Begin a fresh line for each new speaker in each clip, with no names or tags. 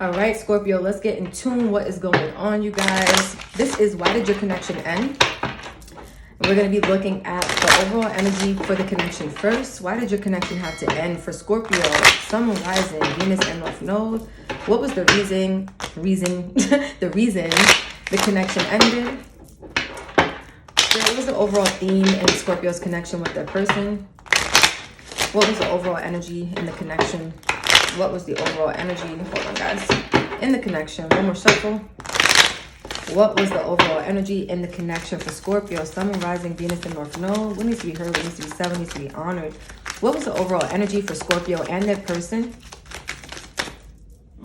All right, Scorpio, let's get in tune. What is going on, you guys? This is why did your connection end? We're going to be looking at the overall energy for the connection first. Why did your connection have to end for Scorpio? Sun, Moon, Rising, Venus, and North Node. What was the reason the connection ended? What was the overall theme in Scorpio's connection with their person? What was the overall energy in the connection? What was the overall energy? Hold on, guys. In the connection. One more shuffle. What was the overall energy in the connection for Scorpio? Sun, Moon, Rising, Venus, and North Node. What needs to be heard? What needs to be said? What needs to be honored? What was the overall energy for Scorpio and their person?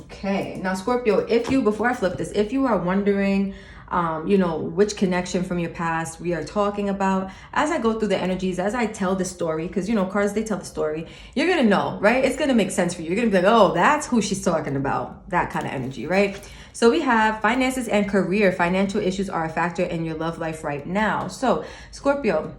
Okay. Now, Scorpio, before I flip this, if you are wondering, which connection from your past we are talking about, as I go through the energies, as I tell the story, because, cards, they tell the story, you're going to know, right? It's going to make sense for you. You're going to be like, oh, that's who she's talking about. That kind of energy, right? So we have finances and career. Financial issues are a factor in your love life right now. So Scorpio,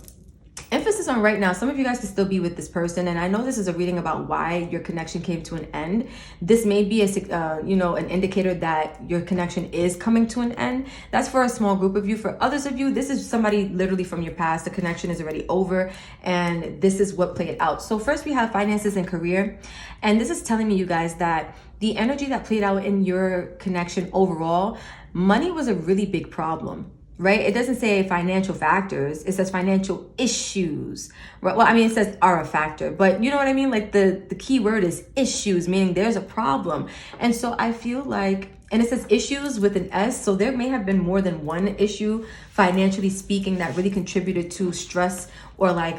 emphasis on right now. Some of you guys can still be with this person, and I know this is a reading about why your connection came to an end. This may be an indicator that your connection is coming to an end. That's for a small group of you. For others of you, this is somebody literally from your past. The connection is already over, and this is what played out. So first we have finances and career, and this is telling me, you guys, that the energy that played out in your connection overall, money was a really big problem. Right? It doesn't say financial factors. It says financial issues. Right? Well, I mean, it says are a factor, but you know what I mean? Like the key word is issues, meaning there's a problem. And so I feel like, and it says issues with an S, so there may have been more than one issue, financially speaking, that really contributed to stress or like,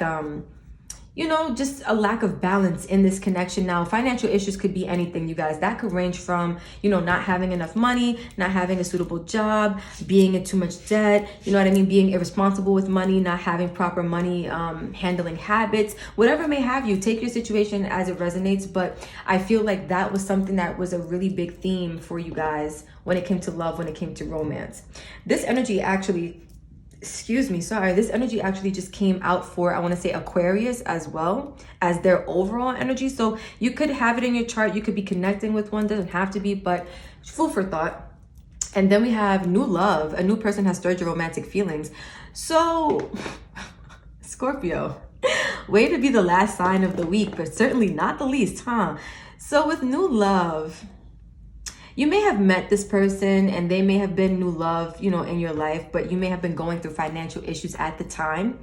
just a lack of balance in this connection. Now, financial issues could be anything, you guys. That could range from, not having enough money, not having a suitable job, being in too much debt, you know what I mean? Being irresponsible with money, not having proper money handling habits, whatever may have you. Take your situation as it resonates. But I feel like that was something that was a really big theme for you guys when it came to love, when it came to romance. This energy actually, this energy actually just came out for, I want to say, Aquarius as well as their overall energy. So you could have it in your chart. You could be connecting with one, doesn't have to be, but food for thought. And then we have new love. A new person has stirred your romantic feelings. So Scorpio, way to be the last sign of the week, but certainly not the least, huh? So with new love, you may have met this person and they may have been new love, in your life, but you may have been going through financial issues at the time.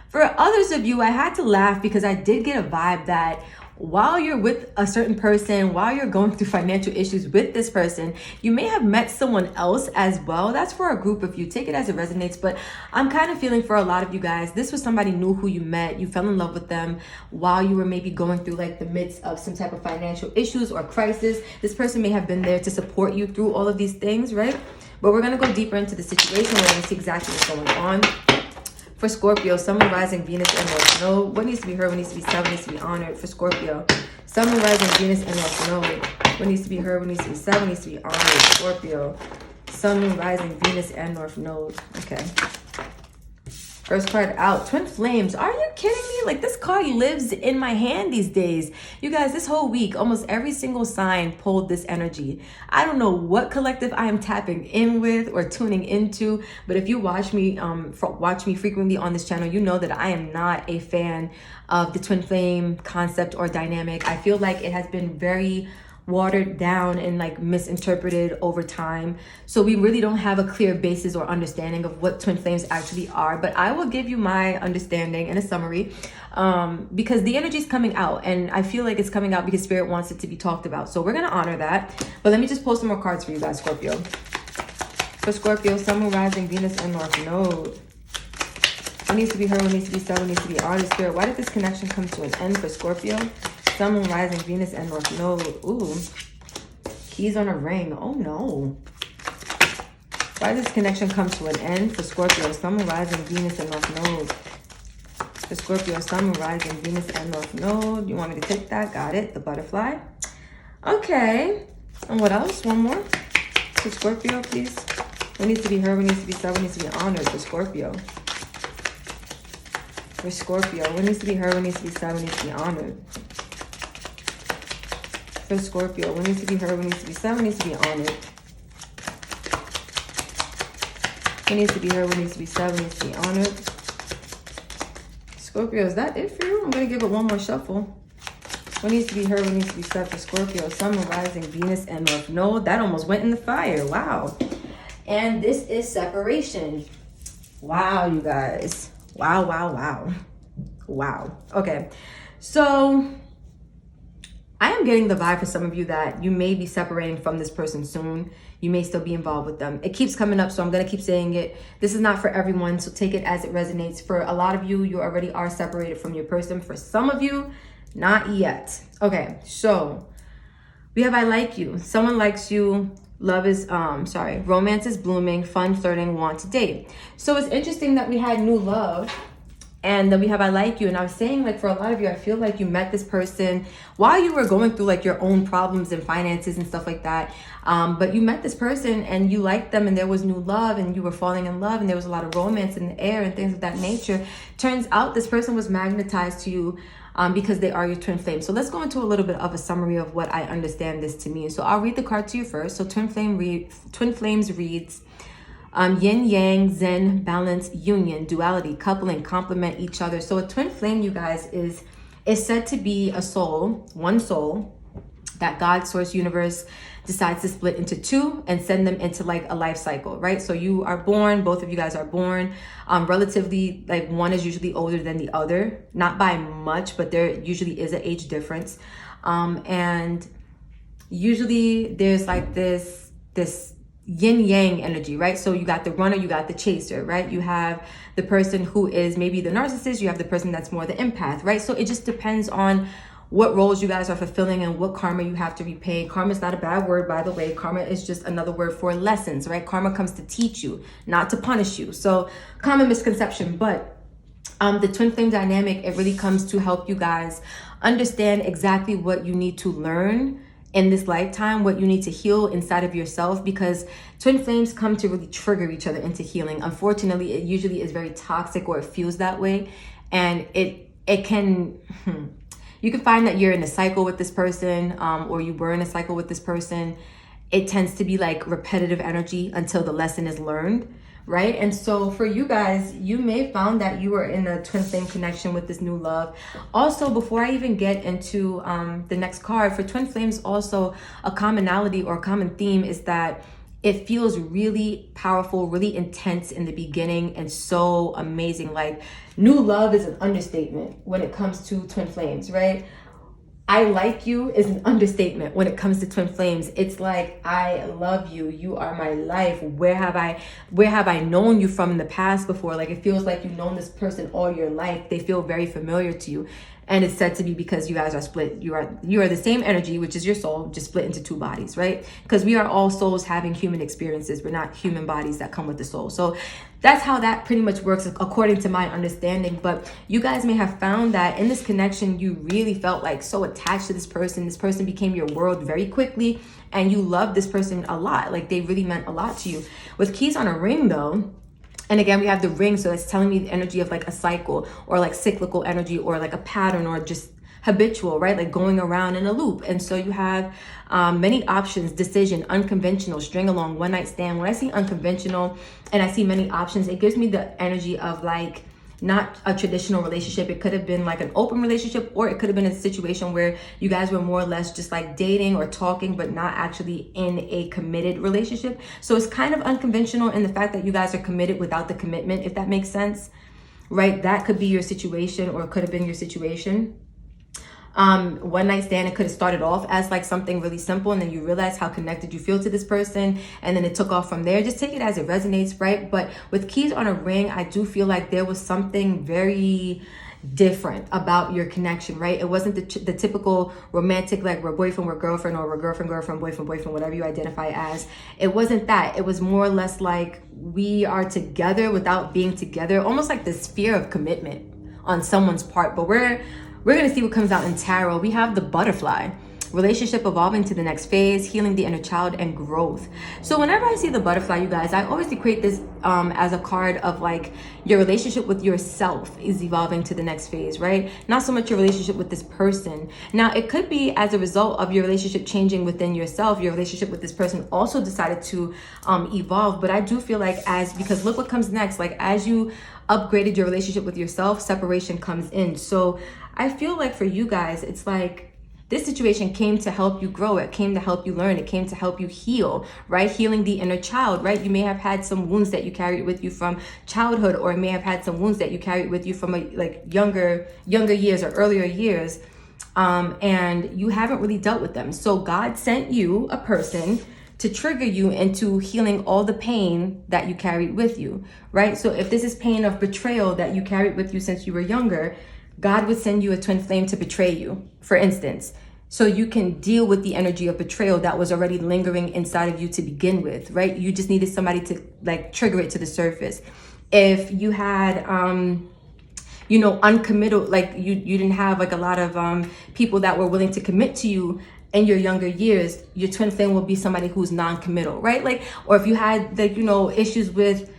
For others of you, I had to laugh because I did get a vibe that while you're with a certain person, while you're going through financial issues with this person, you may have met someone else as well. That's for a group of you. Take it as it resonates. But I'm kind of feeling for a lot of you guys, this was somebody new who you met. You fell in love with them while you were maybe going through like the midst of some type of financial issues or crisis. This person may have been there to support you through all of these things, right? But we're going to go deeper into the situation. We're going to see exactly what's going on. For Scorpio, Sun, Moon, Rising, Venus, and North Node. What needs to be heard? What needs to be said? What needs to be honored? For Scorpio, Sun, Moon, Rising, Venus, and North Node. What needs to be heard? What needs to be said? What needs to be honored? Scorpio, Sun, Moon, Rising, Venus, and North Node. Okay. First card out, Twin Flames. Are you kidding me? Like, this card lives in my hand these days. You guys, this whole week, almost every single sign pulled this energy. I don't know what collective I am tapping in with or tuning into, but if you watch me frequently on this channel, you know that I am not a fan of the twin flame concept or dynamic. I feel like it has been very watered down and like misinterpreted over time. So we really don't have a clear basis or understanding of what twin flames actually are. But I will give you my understanding in a summary because the energy is coming out, and I feel like it's coming out because Spirit wants it to be talked about. So we're going to honor that. But let me just pull some more cards for you guys, Scorpio. For Scorpio, Sun, Moon, Rising, Venus, and North Node. What needs to be heard? What needs to be said? What needs to be honored? Spirit, why did this connection come to an end for Scorpio? Sun, Moon, Rising, Venus, and North Node. Ooh. Keys on a ring. Oh, no. Why did this connection come to an end for Scorpio? Sun, Moon, Rising, Venus, and North Node. For Scorpio, Sun, Moon, Rising, Venus, and North Node. You want me to take that? Got it. The butterfly. Okay. And what else? One more. For Scorpio, please. What needs to be heard? What needs to be said? What needs to be honored for Scorpio? For Scorpio, what needs to be heard? What needs to be said? What needs to be honored? for Scorpio. What needs to be heard, what needs to be said, what needs to be honored. What needs to be heard, what needs to be said, what needs to be honored. Scorpio, is that it for you? I'm going to give it one more shuffle. What needs to be heard, what needs to be said for Scorpio? Sun, rising, Venus, and North Node. That almost went in the fire. Wow. And this is separation. Wow, you guys. Wow, wow, wow. Wow. Okay. So I am getting the vibe for some of you that you may be separating from this person soon. You may still be involved with them. It keeps coming up, so I'm going to keep saying it. This is not for everyone, so take it as it resonates. For a lot of you, you already are separated from your person. For some of you, not yet. Okay, so we have I like you. Someone likes you. Love is, romance is blooming, fun, flirting, want to date. So it's interesting that we had new love and then we have I like you. And I was saying, like, for a lot of you, I feel like you met this person while you were going through like your own problems and finances and stuff like that. But you met this person and you liked them and there was new love and you were falling in love and there was a lot of romance in the air and things of that nature. Turns out this person was magnetized to you because they are your twin flame. So let's go into a little bit of a summary of what I understand this to mean. So I'll read the card to you first. So twin flames reads yin yang, zen, balance, union, duality, coupling, complement each other. So a twin flame, you guys, is said to be a soul, one soul that God, source, universe decides to split into two and send them into like a life cycle, right? So you are born, both of you guys are born relatively, like one is usually older than the other, not by much, but there usually is an age difference. And usually there's like this yin yang energy, right? So you got the runner, you got the chaser, right? You have the person who is maybe the narcissist, you have the person that's more the empath, right? So it just depends on what roles you guys are fulfilling and what karma you have to repay. Karma is not a bad word, by the way. Karma is just another word for lessons, right? Karma comes to teach you, not to punish you. So common misconception, but the twin flame dynamic, it really comes to help you guys understand exactly what you need to learn in this lifetime, what you need to heal inside of yourself, because twin flames come to really trigger each other into healing. Unfortunately, it usually is very toxic, or it feels that way. And it can... You can find that you're in a cycle with this person, or you were in a cycle with this person. It tends to be like repetitive energy until the lesson is learned, right? And so for you guys, you may have found that you were in a twin flame connection with this new love. Also, before I even get into the next card, for twin flames, also a commonality or common theme is that it feels really powerful, really intense in the beginning and so amazing. Like, new love is an understatement when it comes to twin flames, right? I like you is an understatement when it comes to twin flames. It's like, I love you. You are my life. Where have I known you from in the past before? Like, it feels like you've known this person all your life. They feel very familiar to you. And it's said to be because you guys are split. You are the same energy, which is your soul, just split into two bodies, right? Because we are all souls having human experiences. We're not human bodies that come with the soul. So that's how that pretty much works according to my understanding. But you guys may have found that in this connection, you really felt like so attached to this person. This person became your world very quickly, and you loved this person a lot. Like, they really meant a lot to you. With keys on a ring, though, and again, we have the ring, so it's telling me the energy of like a cycle, or like cyclical energy, or like a pattern, or just habitual, right? Like going around in a loop. And so you have many options: decision, unconventional, string along, one night stand. When I see unconventional and I see many options, it gives me the energy of like not a traditional relationship. It could have been like an open relationship, or it could have been a situation where you guys were more or less just like dating or talking, but not actually in a committed relationship. So it's kind of unconventional in the fact that you guys are committed without the commitment, if that makes sense, right? That could be your situation, or it could have been your situation. One night stand, it could have started off as like something really simple, and then you realize how connected you feel to this person, and then it took off from there. Just take it as it resonates, right? But with keys on a ring, I do feel like there was something very different about your connection, right? It wasn't the typical romantic, like we're boyfriend, we're girlfriend, or we're girlfriend, boyfriend, whatever you identify as. It wasn't that. It was more or less like we are together without being together, almost like this fear of commitment on someone's part. But we're going to see what comes out in tarot. We have the butterfly. relationship evolving to the next phase, healing the inner child, and growth. So whenever I see the butterfly, you guys, I always equate this as a card of like your relationship with yourself is evolving to the next phase, right? Not so much your relationship with this person. Now, it could be as a result of your relationship changing within yourself, your relationship with this person also decided to evolve. But I do feel like because look what comes next, like as you upgraded your relationship with yourself, separation comes in. So I feel like for you guys, it's like, this situation came to help you grow. It came to help you learn. It came to help you heal, right? Healing the inner child, right? You may have had some wounds that you carried with you from childhood, or you may have had some wounds that you carried with you from younger years or earlier years, and you haven't really dealt with them. So God sent you a person to trigger you into healing all the pain that you carried with you, right? So if this is pain of betrayal that you carried with you since you were younger, God would send you a twin flame to betray you, for instance, so you can deal with the energy of betrayal that was already lingering inside of you to begin with, right? You just needed somebody to like trigger it to the surface. If you had, uncommitted, like you didn't have like a lot of people that were willing to commit to you in your younger years, your twin flame will be somebody who's non-committal, right? Like, or if you had issues with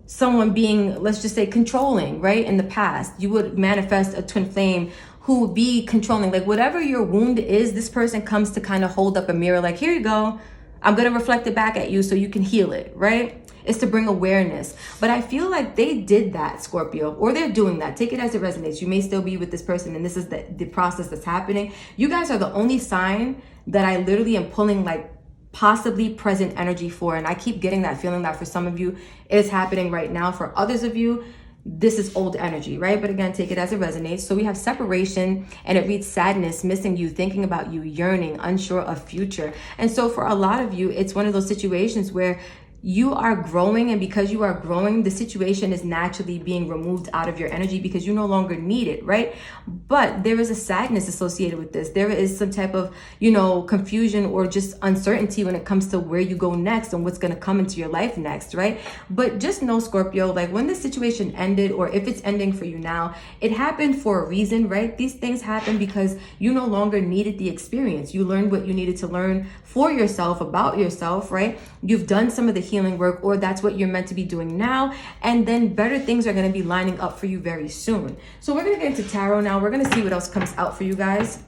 someone being, let's just say, controlling, right? In the past, you would manifest a twin flame who would be controlling. Like whatever your wound is, this person comes to kind of hold up a mirror like, here you go, I'm going to reflect it back at you so you can heal it, right? It's to bring awareness. But I feel like they did that, Scorpio, or they're doing that. Take it as it resonates. You may still be with this person and this is the process that's happening. You guys are the only sign that I literally am pulling like possibly present energy for, and I keep getting that feeling that for some of you it is happening right now. For others of you, this is old energy, right? But again, take it as it resonates. So we have separation, and it reads sadness, missing you, thinking about you, yearning, unsure of future. And so for a lot of you, it's one of those situations where you are growing, and because you are growing, the situation is naturally being removed out of your energy because you no longer need it, right? But there is a sadness associated with this. There is some type of, confusion or just uncertainty when it comes to where you go next and what's going to come into your life next, right? But just know, Scorpio, like when this situation ended, or if it's ending for you now, it happened for a reason, right? These things happen because you no longer needed the experience. You learned what you needed to learn for yourself, about yourself, right? You've done some of the healing work, or that's what you're meant to be doing now, and then better things are going to be lining up for you very soon. So we're going to get into tarot now. We're going to see what else comes out for you guys,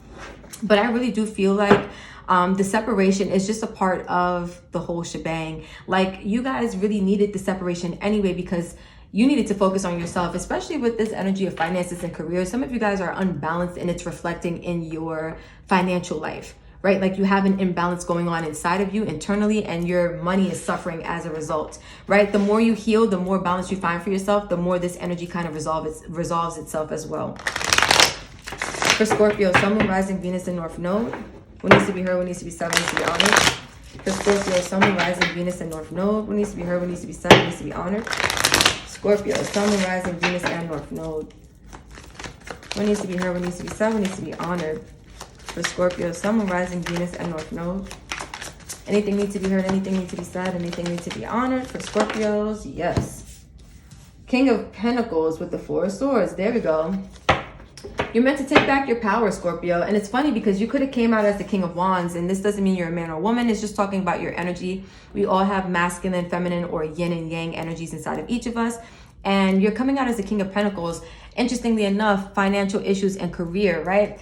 but I really do feel like the separation is just a part of the whole shebang. Like you guys really needed the separation anyway, because you needed to focus on yourself, especially with this energy of finances and career. Some of you guys are unbalanced, and it's reflecting in your financial life, right? Like you have an imbalance going on inside of you internally, and your money is suffering as a result, right? The more you heal, the more balance you find for yourself, the more this energy kind of resolves itself as well. For Scorpio, Sun, Moon, Rising, Venus, and North Node. What needs to be heard, what needs to be said, what needs to be honored. For Scorpio, Sun, Moon, Rising, Venus, and North Node. What needs to be heard, what needs to be said, what needs to be honored. Scorpio, Sun, Moon, Rising, Venus, and North Node. What needs to be heard, what needs to be said, what needs to be honored. For Scorpio, Sun, Moon, Rising, Venus, and North Node. Anything needs to be heard, anything needs to be said, anything needs to be honored. For Scorpios, yes. King of Pentacles with the Four of Swords. There we go. You're meant to take back your power, Scorpio. And it's funny because you could have came out as the King of Wands, and this doesn't mean you're a man or woman. It's just talking about your energy. We all have masculine, feminine, or yin and yang energies inside of each of us. And you're coming out as the King of Pentacles. Interestingly enough, financial issues and career, right?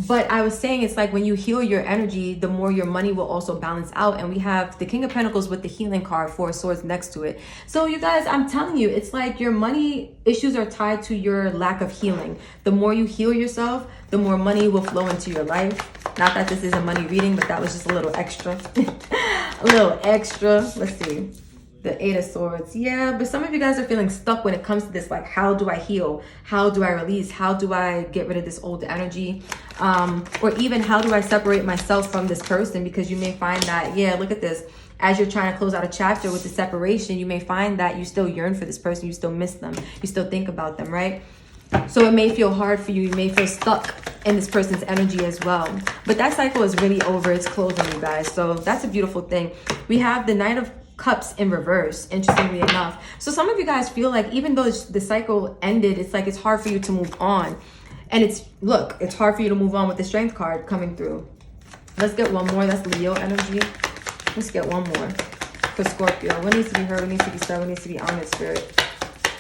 But I was saying, it's like when you heal your energy, the more your money will also balance out. And we have the King of Pentacles with the healing card, Four of Swords next to it. So you guys, I'm telling you, it's like your money issues are tied to your lack of healing. The more you heal yourself, the more money will flow into your life. Not that this is a money reading, but that was just a little extra. A little extra. Let's see. The Eight of Swords. Yeah, but some of you guys are feeling stuck when it comes to this. Like, how do I heal? How do I release? How do I get rid of this old energy? Or even how do I separate myself from this person? Because you may find that, yeah, look at this. As you're trying to close out a chapter with the separation, you may find that you still yearn for this person. You still miss them. You still think about them, right? So it may feel hard for you. You may feel stuck in this person's energy as well. But that cycle is really over. It's closing, you guys. So that's a beautiful thing. We have the Knight of Cups in reverse, interestingly enough. So some of you guys feel like even though the cycle ended, it's like it's hard for you to move on. And it's hard for you to move on with the Strength card coming through. Let's get one more. That's Leo energy. Let's get one more for Scorpio. What needs to be heard? What needs to be said? What needs to be honored, Spirit?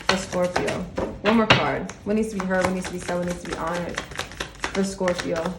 For Scorpio. One more card. What needs to be heard? What needs to be said? What needs to be honored? For Scorpio.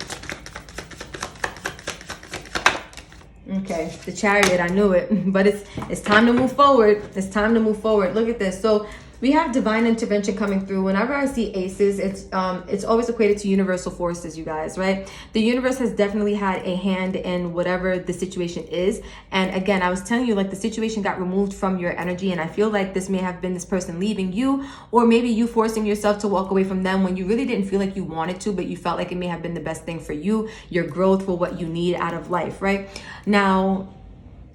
Okay, the Chariot, I knew it, but it's time to move forward. It's time to move forward. Look at this. So we have divine intervention coming through. Whenever I see aces, it's always equated to universal forces, you guys, right? The universe has definitely had a hand in whatever the situation is. And again, I was telling you, like, the situation got removed from your energy, and I feel like this may have been this person leaving you, or maybe you forcing yourself to walk away from them when you really didn't feel like you wanted to, but you felt like it may have been the best thing for you, your growth, for what you need out of life, right? Now,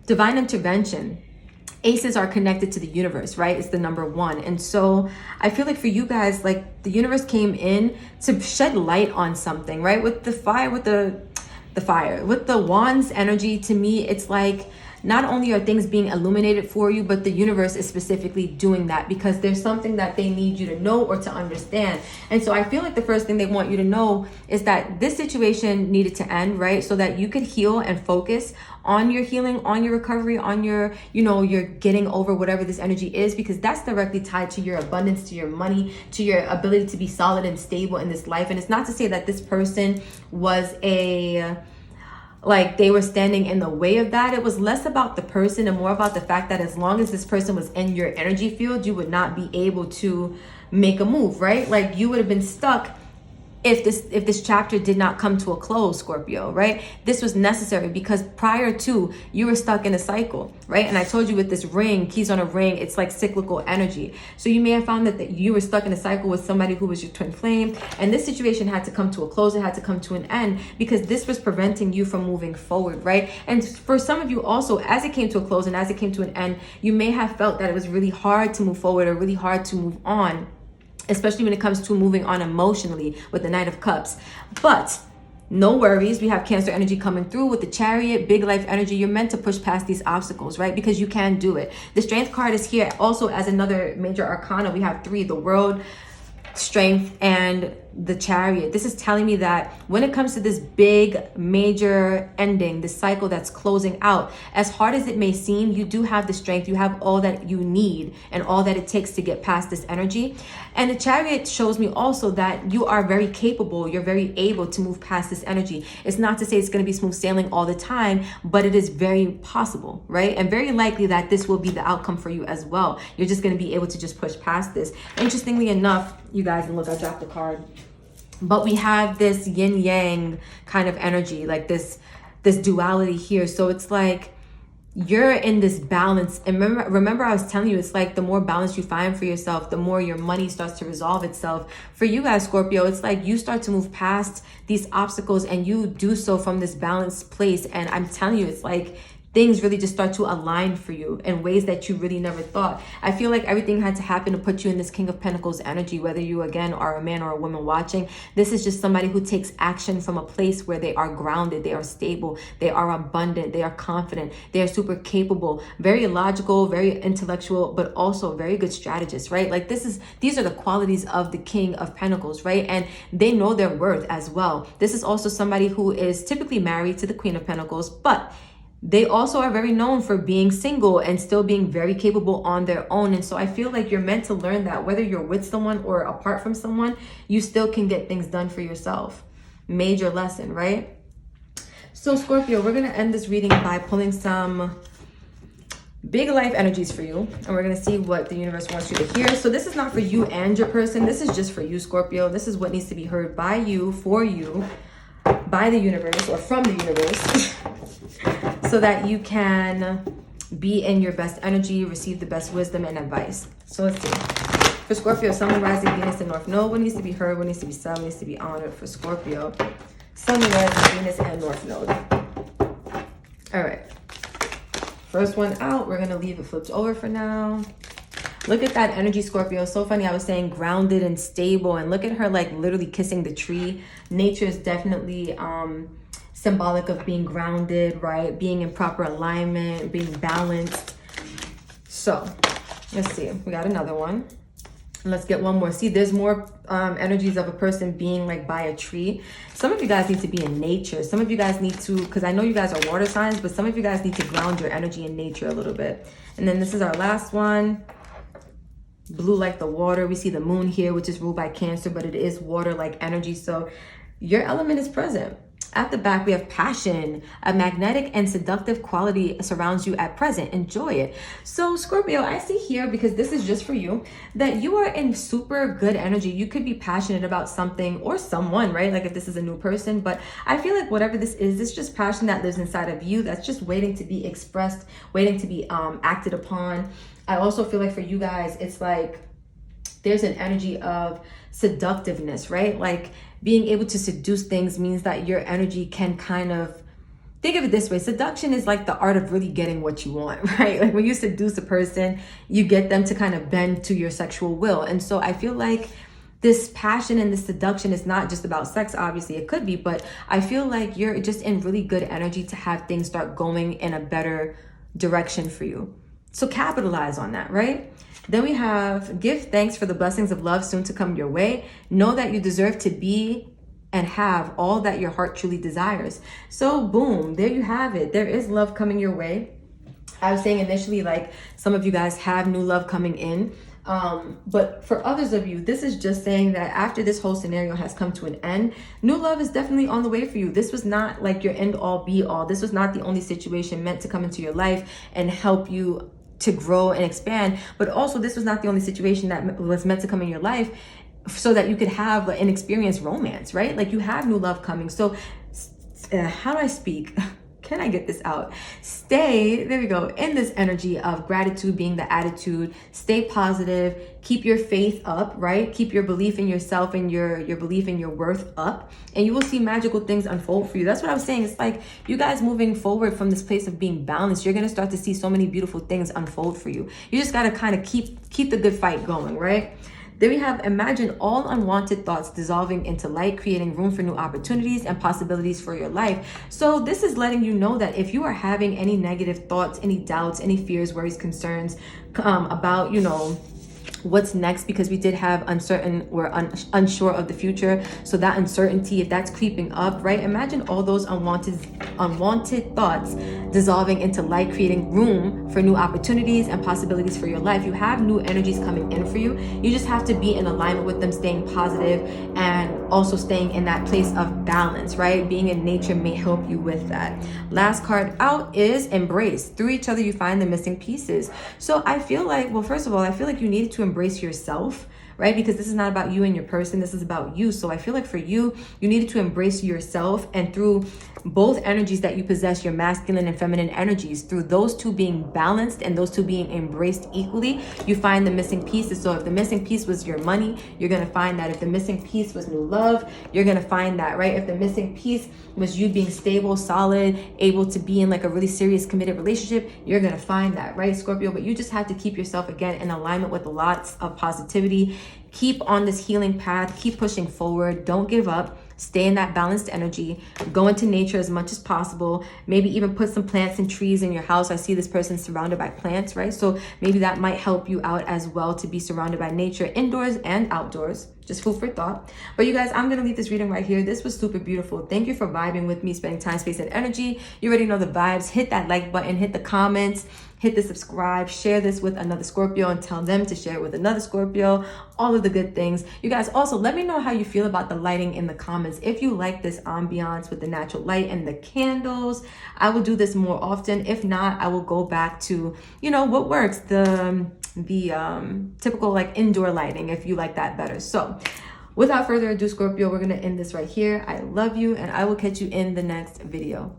divine intervention. Aces are connected to the universe, right? It's the number one. And so I feel like for you guys, like, the universe came in to shed light on something, right? With the fire, with the fire, with the wands energy, to me, it's like, not only are things being illuminated for you, but the universe is specifically doing that because there's something that they need you to know or to understand. And so I feel like the first thing they want you to know is that this situation needed to end, right? So that you could heal and focus on your healing, on your recovery, on your, you're getting over whatever this energy is, because that's directly tied to your abundance, to your money, to your ability to be solid and stable in this life. And it's not to say that this person was like they were standing in the way of that. It was less about the person and more about the fact that as long as this person was in your energy field, you would not be able to make a move, right? Like, you would have been stuck if this chapter did not come to a close, Scorpio, right? This was necessary because prior to, you were stuck in a cycle, right? And I told you with this ring, keys on a ring, it's like cyclical energy. So you may have found that you were stuck in a cycle with somebody who was your twin flame, and this situation had to come to a close. It had to come to an end because this was preventing you from moving forward, right? And for some of you also, as it came to a close and as it came to an end, you may have felt that it was really hard to move forward or really hard to move on, especially when it comes to moving on emotionally with the Knight of Cups. But no worries, we have Cancer energy coming through with the Chariot, big life energy. You're meant to push past these obstacles, right? Because you can do it. The Strength card is here also as another major arcana. We have 3, the World, Strength, and the Chariot. This is telling me that when it comes to this big major ending, this cycle that's closing out, as hard as it may seem, you do have the strength, you have all that you need and all that it takes to get past this energy. And the Chariot shows me also that you are very capable, you're very able to move past this energy. It's not to say it's going to be smooth sailing all the time, but it is very possible, right? And very likely that this will be the outcome for you as well. You're just going to be able to just push past this. Interestingly enough, you guys, and look, I dropped the card, but we have this yin yang kind of energy, like this duality here. So it's like you're in this balance. And remember I was telling you, it's like the more balance you find for yourself, the more your money starts to resolve itself. For you guys, Scorpio, it's like you start to move past these obstacles and you do so from this balanced place. And I'm telling you, it's like things really just start to align for you in ways that you really never thought. I feel like everything had to happen to put you in this King of Pentacles energy, whether you, again, are a man or a woman watching. This is just somebody who takes action from a place where they are grounded, they are stable, they are abundant, they are confident, they are super capable, very logical, very intellectual, but also very good strategist, right? Like these are the qualities of the King of Pentacles, right? And they know their worth as well. This is also somebody who is typically married to the Queen of Pentacles, but they also are very known for being single and still being very capable on their own. And so I feel like you're meant to learn that whether you're with someone or apart from someone, you still can get things done for yourself. Major lesson, right? So Scorpio, we're going to end this reading by pulling some big life energies for you. And we're going to see what the universe wants you to hear. So this is not for you and your person. This is just for you, Scorpio. This is what needs to be heard by you, for you, by the universe, or from the universe. So that you can be in your best energy, receive the best wisdom and advice. So let's see. For Scorpio, Sun, Moon, Rising, Venus, and North Node. What needs to be heard? What needs to be said? What needs to be honored for Scorpio? Sun, Moon, Rising, Venus, and North Node. All right. First one out. We're going to leave it flipped over for now. Look at that energy, Scorpio. So funny. I was saying grounded and stable. And look at her like literally kissing the tree. Nature is definitely symbolic of being grounded, right? Being in proper alignment, being balanced. So let's see. We got another one. Let's get one more. See, there's more energies of a person being like by a tree. Some of you guys need to be in nature. Some of you guys need to, because I know you guys are water signs, but some of you guys need to ground your energy in nature a little bit. And then this is our last one. Blue like the water. We see the moon here, which is ruled by Cancer, but it is water like energy. So your element is present. At the back, we have passion. A magnetic and seductive quality surrounds you at present. Enjoy it. So Scorpio, I see here, because this is just for you, that you are in super good energy. You could be passionate about something or someone, right? Like if this is a new person, but I feel like whatever this is, it's just passion that lives inside of you that's just waiting to be expressed, waiting to be acted upon. I also feel like for you guys, it's like there's an energy of seductiveness, right? Like being able to seduce things means that your energy can kind of, think of it this way. Seduction is like the art of really getting what you want, right? Like when you seduce a person, you get them to kind of bend to your sexual will. And so I feel like this passion and this seduction is not just about sex. Obviously it could be, but I feel like you're just in really good energy to have things start going in a better direction for you. So capitalize on that, right? Then we have, give thanks for the blessings of love soon to come your way. Know that you deserve to be and have all that your heart truly desires. So boom, there you have it. There is love coming your way. I was saying initially, like some of you guys have new love coming in. But for others of you, this is just saying that after this whole scenario has come to an end, new love is definitely on the way for you. This was not like your end all be all. This was not the only situation meant to come into your life and help you to grow and expand, but also this was not the only situation that was meant to come in your life so that you could have an experienced romance, right? Like you have new love coming. So how do I speak? Can I get this out? Stay, there we go, in this energy of gratitude being the attitude. Stay positive. Keep your faith up, right? Keep your belief in yourself and your belief in your worth up. And you will see magical things unfold for you. That's what I was saying. It's like you guys moving forward from this place of being balanced, you're going to start to see so many beautiful things unfold for you. You just got to kind of keep the good fight going, right? Then we have, imagine all unwanted thoughts dissolving into light, creating room for new opportunities and possibilities for your life. So this is letting you know that if you are having any negative thoughts, any doubts, any fears, worries, concerns about, you know, what's next, because we did have uncertain or unsure of the future. So that uncertainty, if that's creeping up, right? Imagine all those unwanted thoughts dissolving into light, creating room for new opportunities and possibilities for your life. You have new energies coming in for you. You just have to be in alignment with them, staying positive and also staying in that place of balance, right? Being in nature may help you with that. Last card out is embrace. Through each other, you find the missing pieces. So I feel like, well, first of all, I feel like you needed to embrace yourself, right? Because this is not about you and your person. This is about you. So I feel like for you, you needed to embrace yourself, and through both energies that you possess, your masculine and feminine energies, through those two being balanced and those two being embraced equally, you find the missing pieces. So if the missing piece was your money, you're going to find that. If the missing piece was new love, you're going to find that, right? If the missing piece was you being stable, solid, able to be in like a really serious committed relationship, you're going to find that, right, Scorpio? But you just have to keep yourself again in alignment with lots of positivity. Keep on this healing path, keep pushing forward, don't give up. Stay in that balanced energy. Go into nature as much as possible. Maybe even put some plants and trees in your house. I see this person surrounded by plants, right? So maybe that might help you out as well, to be surrounded by nature, indoors and outdoors. Just food for thought. But you guys, I'm going to leave this reading right here. This was super beautiful. Thank you for vibing with me, spending time, space, and energy. You already know the vibes. Hit that like button, hit the comments, hit the subscribe, share this with another Scorpio and tell them to share it with another Scorpio. All of the good things. You guys, also let me know how you feel about the lighting in the comments. If you like this ambiance with the natural light and the candles, I will do this more often. If not, I will go back to, you know, what works, the typical like indoor lighting, if you like that better. So without further ado, Scorpio, we're going to end this right here. I love you, and I will catch you in the next video.